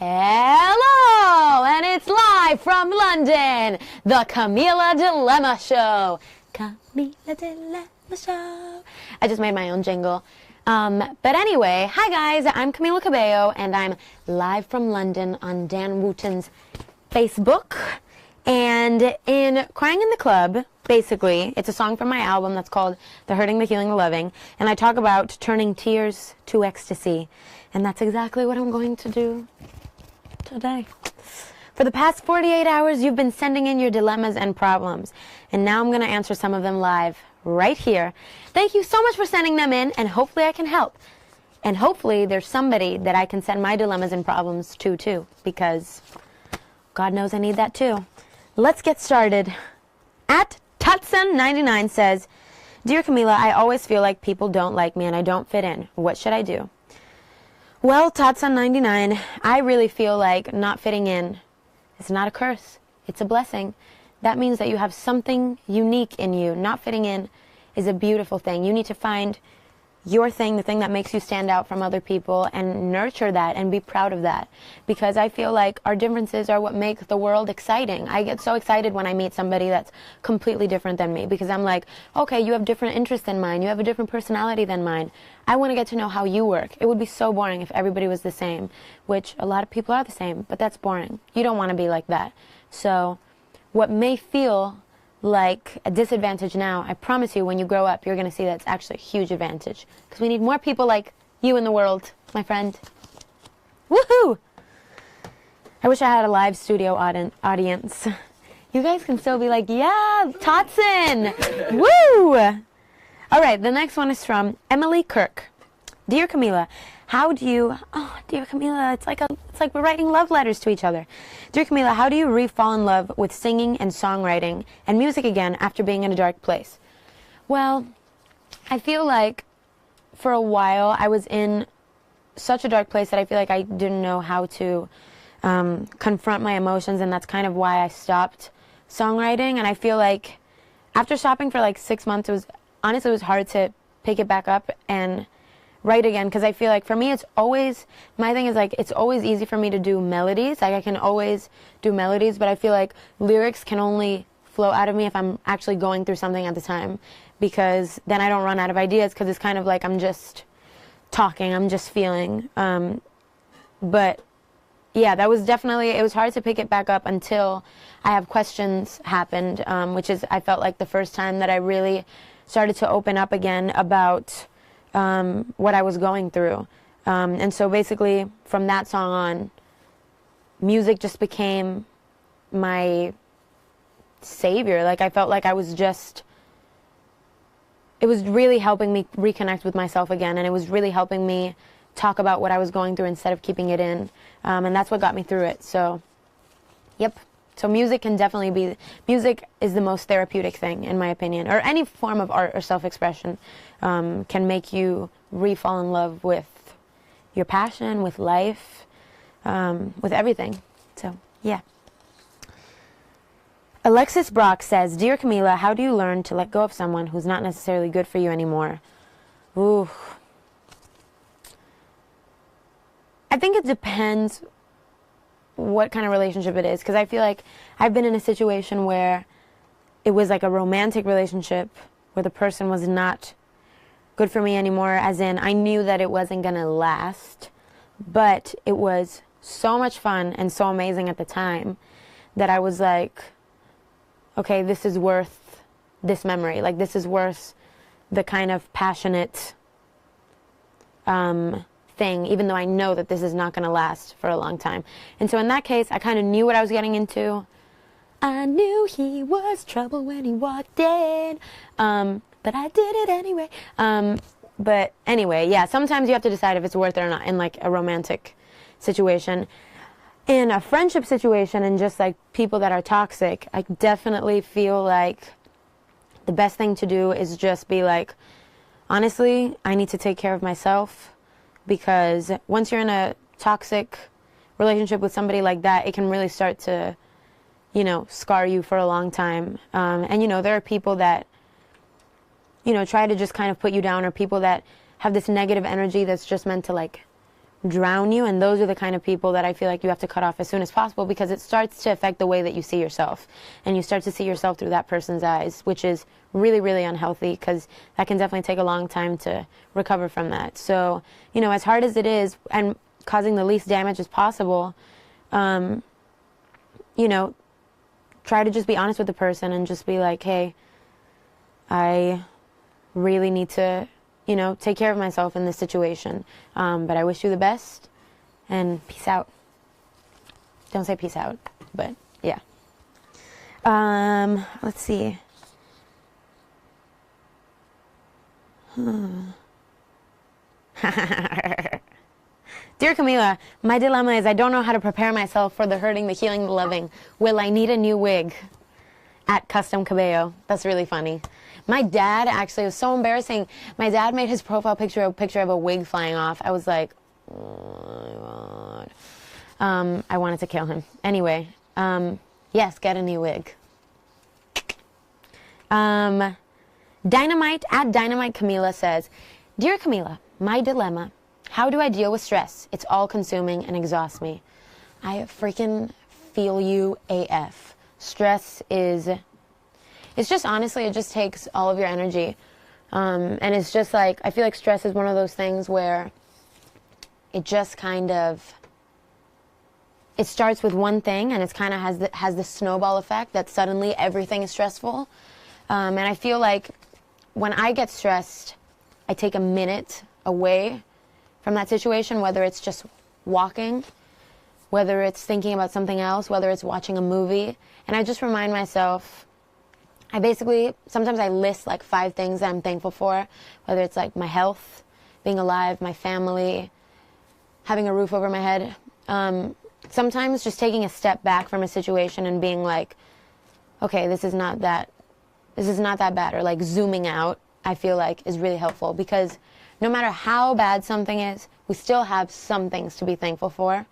Hello! And it's live from London, the Camila Dilemma Show. Camila Dilemma Show. I just made my own jingle. But anyway, hi guys, I'm Camila Cabello, and I'm live from London on Dan Wooten's Facebook. And in Crying in the Club, basically, it's a song from my album that's called The Hurting, the Healing, the Loving. And I talk about turning tears to ecstasy. And that's exactly what I'm going to do today. For the past 48 hours, you've been sending in your dilemmas and problems. And now I'm going to answer some of them live right here. Thank you so much for sending them in, and hopefully I can help. And hopefully there's somebody that I can send my dilemmas and problems to, too. Because God knows I need that, too. Let's get started. At Tutson99 says, Dear Camila, I always feel like people don't like me and I don't fit in. What should I do? Well, Tutson99, I really feel like not fitting in is not a curse. It's a blessing. That means that you have something unique in you. Not fitting in is a beautiful thing. You need to find your thing, the thing that makes you stand out from other people, and nurture that and be proud of that. Because I feel like our differences are what make the world exciting. I get so excited when I meet somebody that's completely different than me, because I'm like, okay, you have different interests than mine. You have a different personality than mine. I want to get to know how you work. It would be so boring if everybody was the same, which a lot of people are the same, but that's boring. You don't want to be like that. So what may feel like a disadvantage now, I promise you when you grow up, you're going to see that it's actually a huge advantage. Because we need more people like you in the world, my friend. Woohoo! I wish I had a live studio audience. You guys can still be like, yeah, Totson! Woo! All right, the next one is from Emily Kirk. Dear Camila, how do you... Oh, dear Camila, it's like we're writing love letters to each other. Dear Camila, how do you re-fall in love with singing and songwriting and music again after being in a dark place? Well, I feel like for a while I was in such a dark place that I feel like I didn't know how to confront my emotions, and that's kind of why I stopped songwriting. And I feel like after stopping for like 6 months, it was hard to pick it back up and write again, because I feel like for me my thing is like it's always easy for me to do melodies. Like I can always do melodies, but I feel like lyrics can only flow out of me if I'm actually going through something at the time, because then I don't run out of ideas, because it's kind of like I'm just talking, I'm just feeling. But yeah, it was hard to pick it back up until I Have Questions happened, which is, I felt like the first time that I really started to open up again about what I was going through. And so basically from that song on, music just became my savior. Like I felt like it was really helping me reconnect with myself again, and it was really helping me talk about what I was going through instead of keeping it in. And that's what got me through it. So, yep. So music is the most therapeutic thing, in my opinion. Or any form of art or self-expression can make you re-fall in love with your passion, with life, with everything. So, yeah. Alexis Brock says, Dear Camila, how do you learn to let go of someone who's not necessarily good for you anymore? Ooh. I think it depends what kind of relationship it is, because I feel like I've been in a situation where it was like a romantic relationship where the person was not good for me anymore, as in I knew that it wasn't going to last, but it was so much fun and so amazing at the time that I was like, okay, this is worth this memory. Like, this is worth the kind of passionate thing, even though I know that this is not going to last for a long time. And so in that case, I kind of knew what I was getting into. I knew he was trouble when he walked in, but I did it anyway. But anyway, yeah, sometimes you have to decide if it's worth it or not in like a romantic situation. In a friendship situation and just like people that are toxic, I definitely feel like the best thing to do is just be like, honestly, I need to take care of myself. Because once you're in a toxic relationship with somebody like that, it can really start to, scar you for a long time. And, there are people that, try to just kind of put you down, or people that have this negative energy that's just meant to, like, drown you, and those are the kind of people that I feel like you have to cut off as soon as possible, because it starts to affect the way that you see yourself, and you start to see yourself through that person's eyes, which is really, really unhealthy, because that can definitely take a long time to recover from that. So, you know, as hard as it is, and causing the least damage as possible, you know, try to just be honest with the person and just be like, hey, I really need to, you know, take care of myself in this situation. But I wish you the best, and peace out. Don't say peace out, but yeah. Let's see. Dear Camila, my dilemma is I don't know how to prepare myself for the hurting, the healing, the loving. Will I need a new wig? At Custom Cabello. That's really funny. My dad, actually, it was so embarrassing. My dad made his profile picture a picture of a wig flying off. I was like, oh my God. I wanted to kill him. Anyway, yes, get a new wig. Dynamite Camila says, Dear Camila, my dilemma. How do I deal with stress? It's all consuming and exhausts me. I freaking feel you AF. Stress is, it's just, honestly, it just takes all of your energy. And it's just like, I feel like stress is one of those things where it just kind of, it starts with one thing, and it's kind of has this snowball effect that suddenly everything is stressful. And I feel like when I get stressed, I take a minute away from that situation, whether it's just walking, whether it's thinking about something else, whether it's watching a movie. And I just remind myself, sometimes I list like 5 things that I'm thankful for, whether it's like my health, being alive, my family, having a roof over my head. Sometimes just taking a step back from a situation and being like, okay, this is not that bad, or like zooming out, I feel like is really helpful, because no matter how bad something is, we still have some things to be thankful for.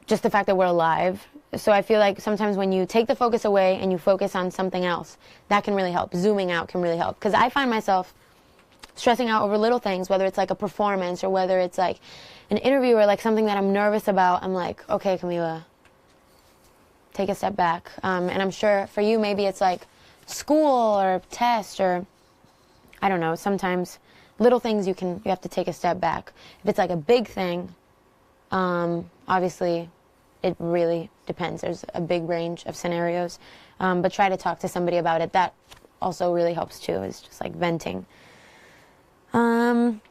Just the fact that we're alive. So I feel like sometimes when you take the focus away and you focus on something else, that can really help. Zooming out can really help. Because I find myself stressing out over little things, whether it's like a performance or whether it's like an interview or like something that I'm nervous about. I'm like, okay, Camila, take a step back. And I'm sure for you, maybe it's like school or test, or I don't know, sometimes little things you have to take a step back. If it's like a big thing, obviously it really depends. There's a big range of scenarios, but try to talk to somebody about it. That also really helps too, is just like venting. Yay!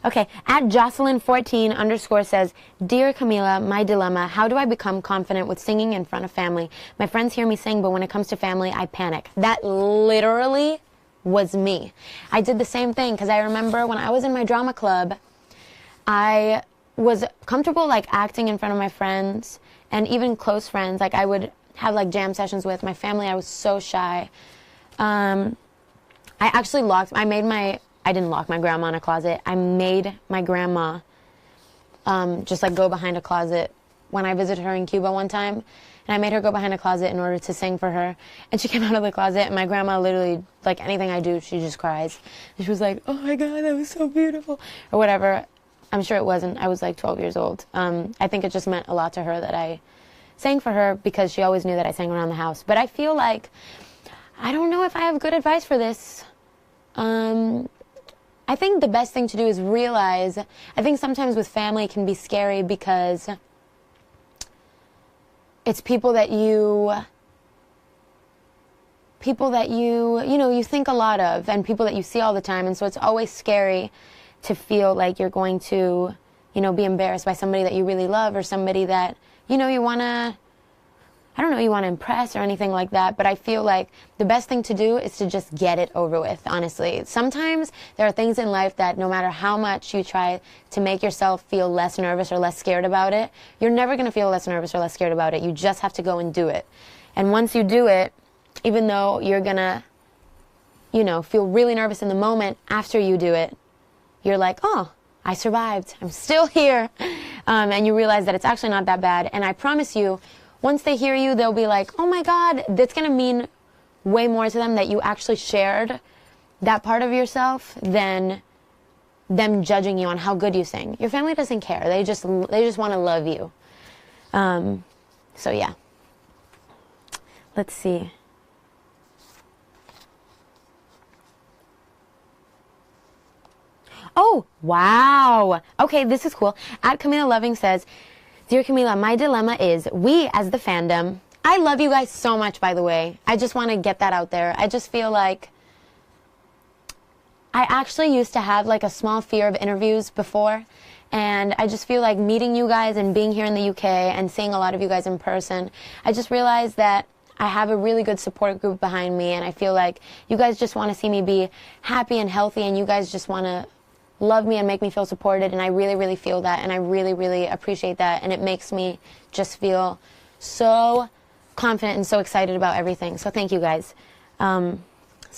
Okay, at Jocelyn14_ says, Dear Camila, my dilemma, how do I become confident with singing in front of family? My friends hear me sing, but when it comes to family, I panic. That literally was me. I did the same thing, because I remember when I was in my drama club, I was comfortable like acting in front of my friends, and even close friends. Like I would have like jam sessions with my family. I was so shy. I actually I didn't lock my grandma in a closet. I made my grandma just like go behind a closet when I visited her in Cuba one time. And I made her go behind a closet in order to sing for her. And she came out of the closet, and my grandma literally, like anything I do, she just cries. And she was like, oh my God, that was so beautiful. Or whatever. I'm sure it wasn't. I was like 12 years old. I think it just meant a lot to her that I sang for her, because she always knew that I sang around the house. But I feel like, I don't know if I have good advice for this. I think the best thing to do is realize, I think sometimes with family it can be scary because it's people that you you think a lot of, and people that you see all the time. And so it's always scary to feel like you're going to, be embarrassed by somebody that you really love, or somebody that, you want to, you want to impress or anything like that. But I feel like the best thing to do is to just get it over with, honestly. Sometimes there are things in life that no matter how much you try to make yourself feel less nervous or less scared about it, you're never going to feel less nervous or less scared about it. You just have to go and do it. And once you do it, even though you're going to, feel really nervous in the moment, after you do it, you're like, oh, I survived. I'm still here. And you realize that it's actually not that bad. And I promise you, once they hear you, they'll be like, oh my God, that's going to mean way more to them that you actually shared that part of yourself than them judging you on how good you sing. Your family doesn't care. They just want to love you. So yeah. Let's see. Oh, wow. Okay, this is cool. At Camila Loving says, Dear Camila, my dilemma is, we as the fandom, I love you guys so much, by the way. I just want to get that out there. I just feel like I actually used to have like a small fear of interviews before. And I just feel like meeting you guys and being here in the UK and seeing a lot of you guys in person, I just realized that I have a really good support group behind me. And I feel like you guys just want to see me be happy and healthy. And you guys just want to love me and make me feel supported. And I really, really feel that. And I really, really appreciate that. And it makes me just feel so confident and so excited about everything. So thank you guys. So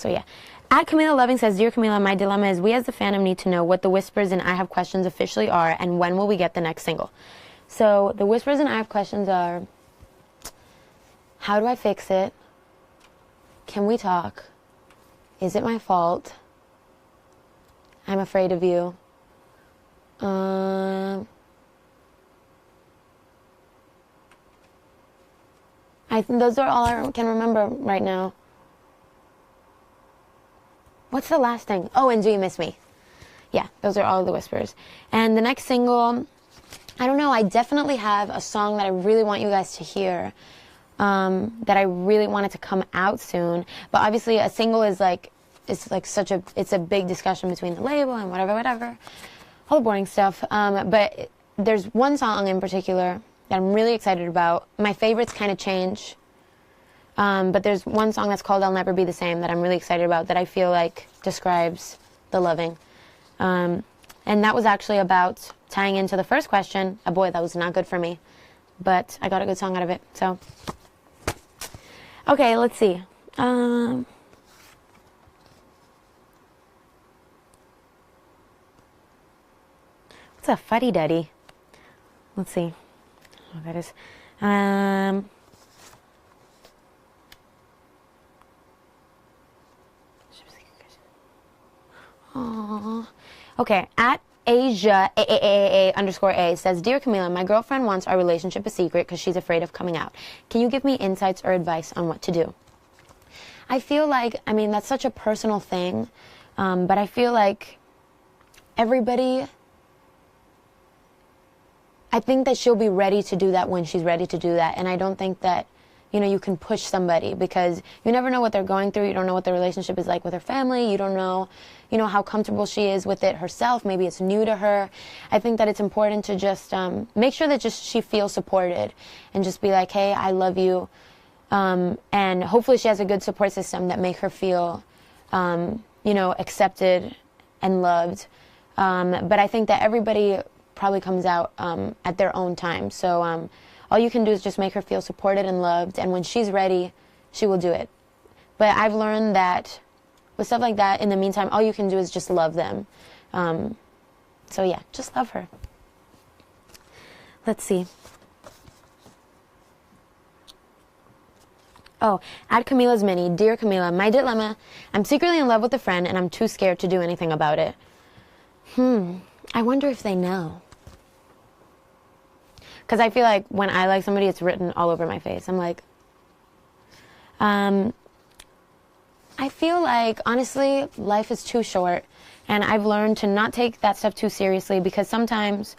yeah. At Camila Loving says, Dear Camila, my dilemma is we as the fandom need to know what the Whispers and I Have Questions officially are and when will we get the next single. So the Whispers and I Have Questions are, how do I fix it? Can we talk? Is it my fault? I'm afraid of you. I think those are all I can remember right now. What's the last thing? Oh, and Do You Miss Me? Yeah, those are all the Whispers. And the next single, I don't know, I definitely have a song that I really want you guys to hear, that I really want it to come out soon. But obviously a single is like, it's a big discussion between the label and whatever, all the boring stuff. But there's one song in particular that I'm really excited about. My favorites kind of change. But there's one song that's called I'll Never Be the Same that I'm really excited about that I feel like describes the loving. And that was actually about tying into the first question. Boy, that was not good for me. But I got a good song out of it. So, okay, let's see. What's a fuddy-duddy? Let's see. Oh, that is. Aww. Okay, at Asia _A says, Dear Camila, my girlfriend wants our relationship a secret because she's afraid of coming out. Can you give me insights or advice on what to do? I feel like, I mean, that's such a personal thing, but I feel like everybody, I think that she'll be ready to do that when she's ready to do that, and I don't think that, you know, you can push somebody because you never know what they're going through. You don't know what their relationship is like with her family. You don't know, you know, how comfortable she is with it herself. Maybe it's new to her. I think that it's important to just make sure that just she feels supported and just be like, hey, I love you. And hopefully she has a good support system that make her feel, you know, accepted and loved. But I think that everybody probably comes out at their own time. So all you can do is just make her feel supported and loved, and when she's ready, she will do it. But I've learned that with stuff like that, in the meantime, all you can do is just love them. So yeah, just love her. Let's see. Oh, at Camila's Mini, Dear Camila, my dilemma, I'm secretly in love with a friend and I'm too scared to do anything about it. I wonder if they know. Because I feel like when I like somebody, it's written all over my face. I'm like, I feel like, honestly, life is too short. And I've learned to not take that stuff too seriously because sometimes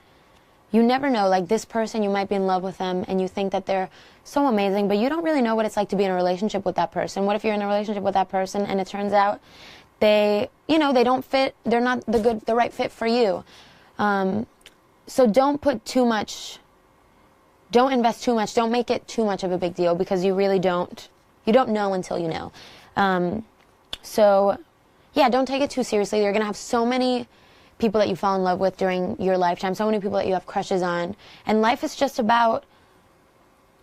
you never know. Like this person, you might be in love with them and you think that they're so amazing, but you don't really know what it's like to be in a relationship with that person. What if you're in a relationship with that person and it turns out they, you know, they don't fit, they're not the right fit for you. So don't put too much, don't invest too much, don't make it too much of a big deal because you really don't know until you know. So yeah, don't take it too seriously. You're going to have so many people that you fall in love with during your lifetime, so many people that you have crushes on. And life is just about,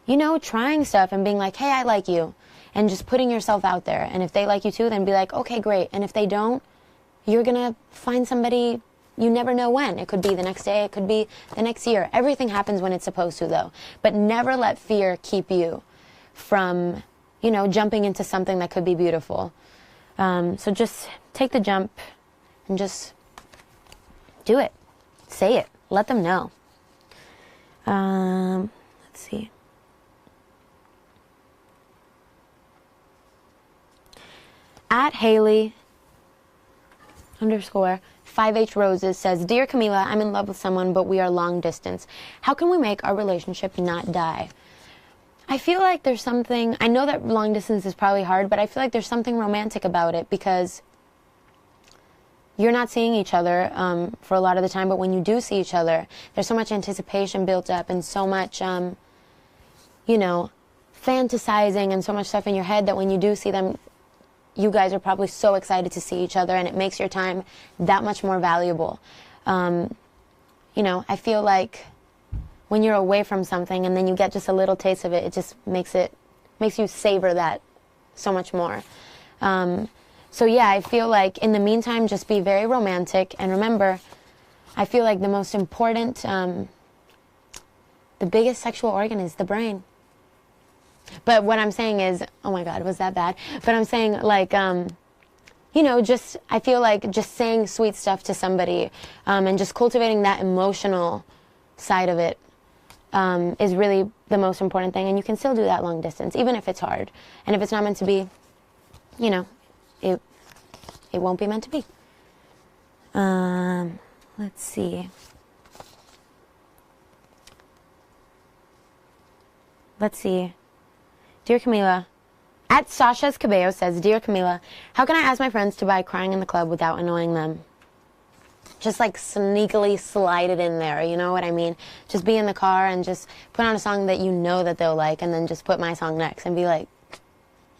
you know, trying stuff and being like, hey, I like you. And just putting yourself out there. And if they like you too, then be like, okay, great. And if they don't, you're going to find somebody, you never know when. It could be the next day, it could be the next year. Everything happens when it's supposed to, though. But never let fear keep you from, you know, jumping into something that could be beautiful. So just take the jump and just do it. Say it. Let them know. Let's see. At Haley _5H Roses says, Dear Camila, I'm in love with someone, but we are long distance. How can we make our relationship not die? I feel like there's something, I know that long distance is probably hard, but I feel like there's something romantic about it because you're not seeing each other for a lot of the time, but when you do see each other, there's so much anticipation built up and so much, you know, fantasizing and so much stuff in your head that when you do see them, you guys are probably so excited to see each other, and it makes your time that much more valuable. You know, I feel like when you're away from something and then you get just a little taste of it, it just makes you savor that so much more. So yeah, I feel like in the meantime, just be very romantic. And remember, I feel like the most important, the biggest sexual organ is the brain. But what I'm saying is, oh my God, was that bad? But I'm saying like, you know, just, I feel like just saying sweet stuff to somebody and just cultivating that emotional side of it is really the most important thing. And you can still do that long distance, even if it's hard. And if it's not meant to be, you know, it won't be meant to be. Let's see. Dear Camila, at Sasha's Cabello says, Dear Camila, how can I ask my friends to buy Crying in the Club without annoying them? Just like sneakily slide it in there, you know what I mean? Just be in the car and just put on a song that you know that they'll like, and then just put my song next and be like,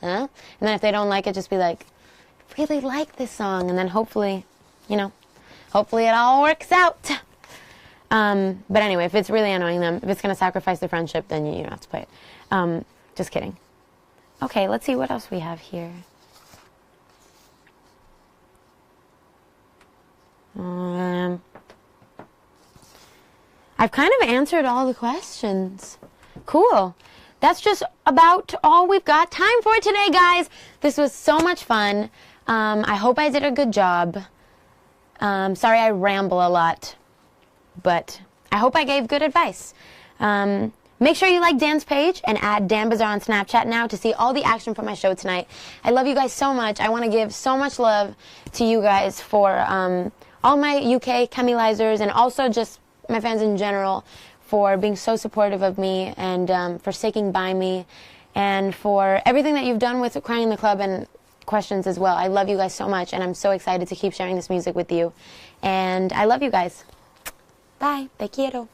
huh? And then if they don't like it, just be like, really like this song, and then hopefully, you know, hopefully it all works out. But anyway, if it's really annoying them, if it's going to sacrifice the friendship, then you don't have to play it. Just kidding. Okay, let's see what else we have here. I've kind of answered all the questions. Cool. That's just about all we've got time for today, guys. This was so much fun. I hope I did a good job. Sorry I ramble a lot, but I hope I gave good advice. Make sure you like Dan's page and add Dan Bazaar on Snapchat now to see all the action from my show tonight. I love you guys so much. I want to give so much love to you guys for all my UK Camilizers and also just my fans in general for being so supportive of me and for sticking by me and for everything that you've done with Crying in the Club and questions as well. I love you guys so much, and I'm so excited to keep sharing this music with you. And I love you guys. Bye. Te quiero.